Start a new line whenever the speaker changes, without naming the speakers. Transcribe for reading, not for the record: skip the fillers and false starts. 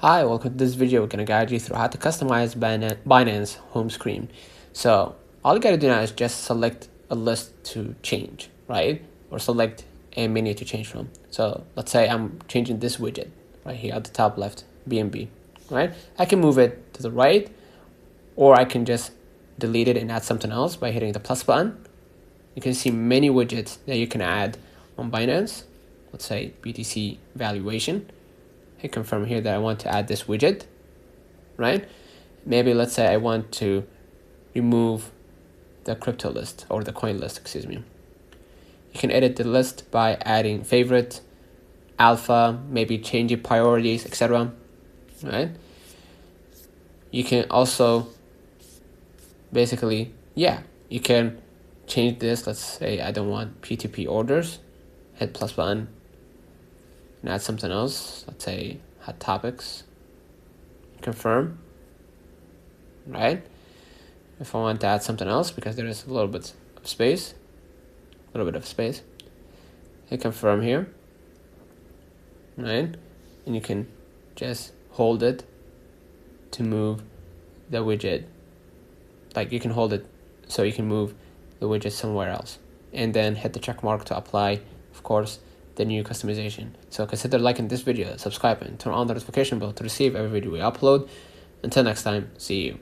Hi, welcome to this video. We're going to guide you through how to customize Binance home screen. So all you got to do now is just select a list to change, right? Or select a menu to change from. So let's say I'm changing this widget right here at the top left, BNB, right? I can move it to the right, or I can just delete it and add something else by hitting the plus button. You can see many widgets that you can add on Binance. Let's say BTC valuation. Hit confirm here that I want to add this widget, right? Maybe let's say I want to remove the crypto list or the coin list, excuse me. You can edit the list by adding favorite, alpha, maybe changing priorities, etc. Right? You can also basically, you can change this. Let's say I don't want P2P orders. Hit plus button and add something else. Let's say hot topics. Confirm. Right? If I want to add something else, because there is a little bit of space, hit confirm here. Right? And you can just hold it to move the widget. Like you can hold it so you can move the widget somewhere else, and then hit the check mark to apply, of course, the new customization. So consider liking this video, subscribe, and turn on the notification bell to receive every video we upload. Until next time, see you.